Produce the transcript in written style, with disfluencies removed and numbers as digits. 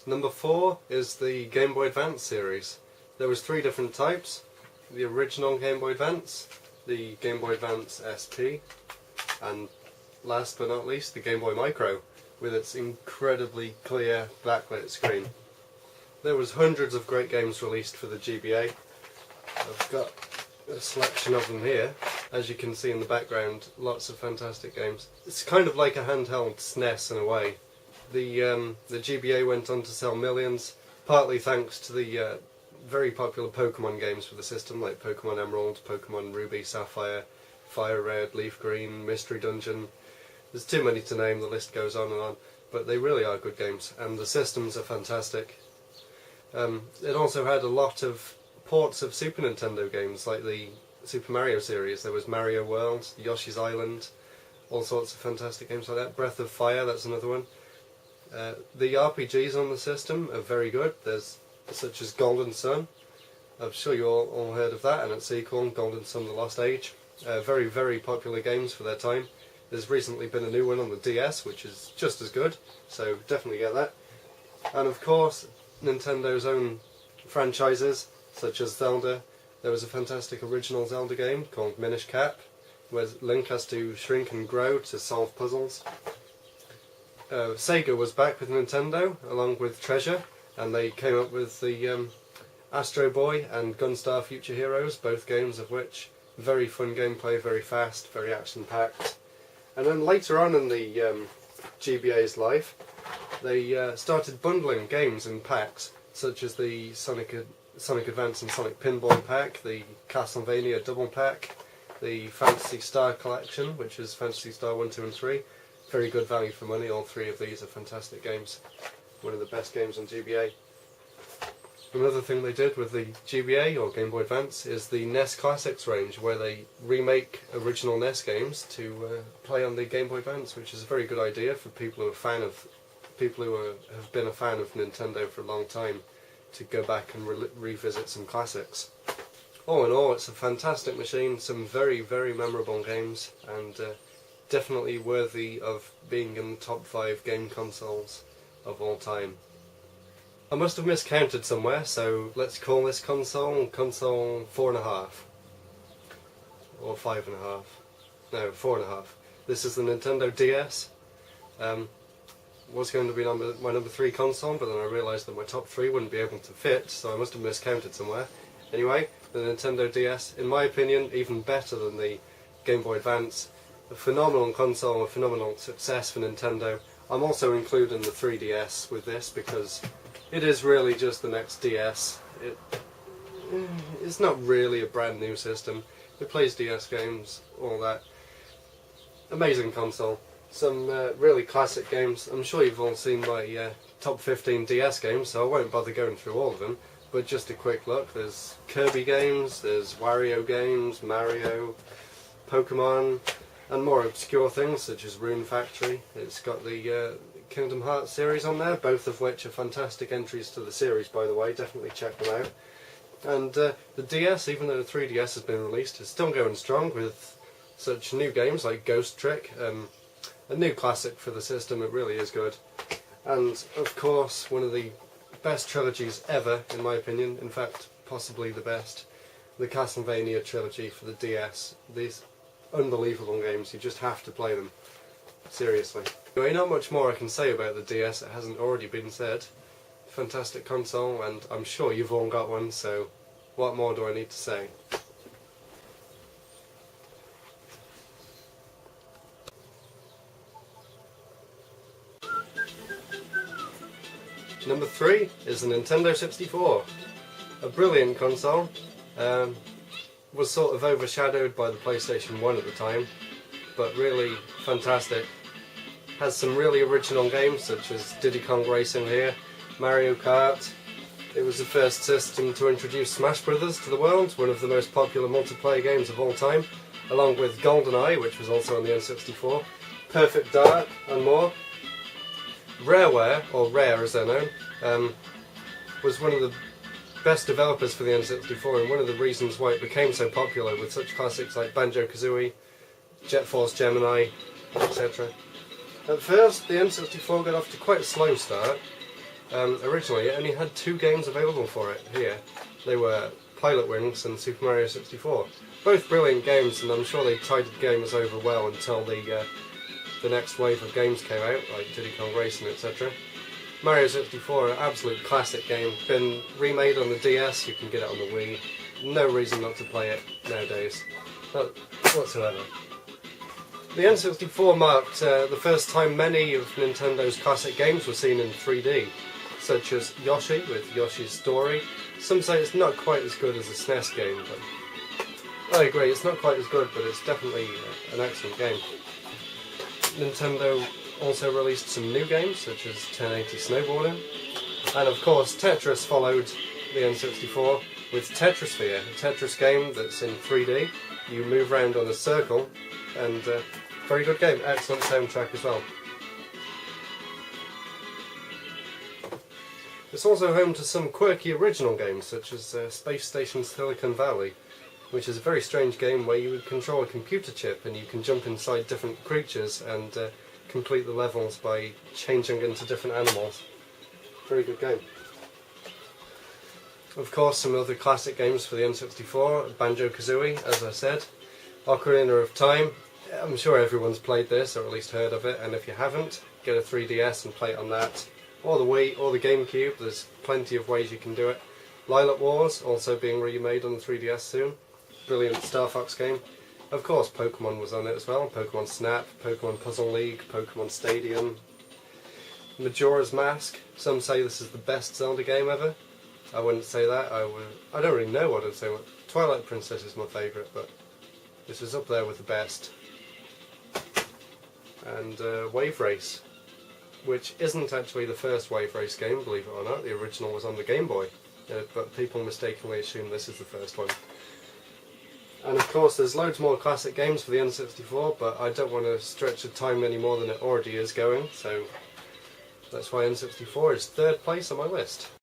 Number 4 is the Game Boy Advance series. There was 3 different types: the original Game Boy Advance, the Game Boy Advance SP, and last but not least the Game Boy Micro, with its incredibly clear backlit screen. There was hundreds of great games released for the GBA. I've got a selection of them here. As you can see in the background, lots of fantastic games. It's kind of like a handheld SNES in a way. The GBA went on to sell millions, partly thanks to the very popular Pokemon games for the system, like Pokemon Emerald, Pokemon Ruby, Sapphire, Fire Red, Leaf Green, Mystery Dungeon. There's too many to name, the list goes on and on, but they really are good games, and the systems are fantastic. It also had a lot of ports of Super Nintendo games, like the Super Mario series. There was Mario World, Yoshi's Island, all sorts of fantastic games like that. Breath of Fire, that's another one. The RPGs on the system are very good. There's such as Golden Sun. I'm sure you all heard of that, and its sequel, Golden Sun: The Lost Age. Very, very popular games for their time. There's recently been a new one on the DS, which is just as good, so definitely get that. And of course, Nintendo's own franchises, such as Zelda. There was a fantastic original Zelda game called Minish Cap, where Link has to shrink and grow to solve puzzles. Sega was back with Nintendo, along with Treasure, and they came up with the Astro Boy and Gunstar Future Heroes, both games of which very fun gameplay, very fast, very action-packed. And then later on in the GBA's life, they started bundling games in packs, such as the Sonic Advance and Sonic Pinball pack, the Castlevania double pack, the Phantasy Star collection, which is Phantasy Star 1, 2 and 3. Very good value for money. All 3 of these are fantastic games. One of the best games on GBA. Another thing they did with the GBA, or Game Boy Advance, is the NES Classics range, where they remake original NES games to play on the Game Boy Advance, which is a very good idea for people who have been a fan of Nintendo for a long time, to go back and revisit some classics. All in all, it's a fantastic machine, some very, very memorable games, and definitely worthy of being in the top 5 game consoles of all time. I must have miscounted somewhere, so let's call this console 4.5. Or 5.5. No, 4.5. This is the Nintendo DS. Was going to be my number 3 console, but then I realised that my top 3 wouldn't be able to fit, so I must have miscounted somewhere. Anyway, the Nintendo DS, in my opinion, even better than the Game Boy Advance. A phenomenal console, a phenomenal success for Nintendo. I'm also including the 3DS with this because it is really just the next DS. It's not really a brand new system. It plays DS games, all that. Amazing console. Some really classic games. I'm sure you've all seen my top 15 DS games, so I won't bother going through all of them. But just a quick look, there's Kirby games, there's Wario games, Mario, Pokemon, and more obscure things such as Rune Factory. It's got the Kingdom Hearts series on there, both of which are fantastic entries to the series, by the way. Definitely check them out. And the DS, even though the 3DS has been released, is still going strong with such new games like Ghost Trick. A new classic for the system, it really is good. And of course, one of the best trilogies ever, in my opinion, in fact possibly the best, the Castlevania trilogy for the DS. These unbelievable games, you just have to play them. Seriously. Anyway, not much more I can say about the DS that hasn't already been said. Fantastic console, and I'm sure you've all got one, so what more do I need to say? Number 3 is the Nintendo 64. A brilliant console. Was sort of overshadowed by the PlayStation 1 at the time, but really fantastic. Has some really original games such as Diddy Kong Racing here, Mario Kart. It was the first system to introduce Smash Brothers to the world, one of the most popular multiplayer games of all time, along with GoldenEye, which was also on the N64, Perfect Dark and more. Rareware, or Rare as they're known, was one of the best developers for the N64, and one of the reasons why it became so popular with such classics like Banjo-Kazooie, Jet Force Gemini, etc. At first, the N64 got off to quite a slow start. Originally, it only had 2 games available for it here. They were Pilot Wings and Super Mario 64. Both brilliant games, and I'm sure they tided gamers over well until the next wave of games came out, like Diddy Kong Racing, etc. Mario 64, an absolute classic game, been remade on the DS, you can get it on the Wii. No reason not to play it nowadays, not whatsoever. The N64 marked the first time many of Nintendo's classic games were seen in 3D, such as Yoshi with Yoshi's Story. Some say it's not quite as good as a SNES game, but I agree, it's not quite as good, but it's definitely an excellent game. Nintendo also released some new games, such as 1080 Snowboarding, and of course Tetris followed the N64 with Tetrisphere, a Tetris game that's in 3D. You move around on a circle, and very good game, excellent soundtrack as well. It's also home to some quirky original games, such as Space Station Silicon Valley, which is a very strange game where you would control a computer chip and you can jump inside different creatures and complete the levels by changing into different animals. Very good game. Of course, some other classic games for the N64, Banjo-Kazooie, as I said, Ocarina of Time. I'm sure everyone's played this, or at least heard of it, and if you haven't, get a 3DS and play it on that. Or the Wii, or the GameCube, there's plenty of ways you can do it. Lilac Wars, also being remade on the 3DS soon. Brilliant Star Fox game. Of course, Pokemon was on it as well. Pokemon Snap, Pokemon Puzzle League, Pokemon Stadium. Majora's Mask. Some say this is the best Zelda game ever. I wouldn't say that. I don't really know what I'd say. Twilight Princess is my favourite, but this is up there with the best. And Wave Race, which isn't actually the first Wave Race game, believe it or not. The original was on the Game Boy, but people mistakenly assume this is the first one. And of course there's loads more classic games for the N64, but I don't want to stretch the time any more than it already is going, so that's why N64 is 3rd place on my list.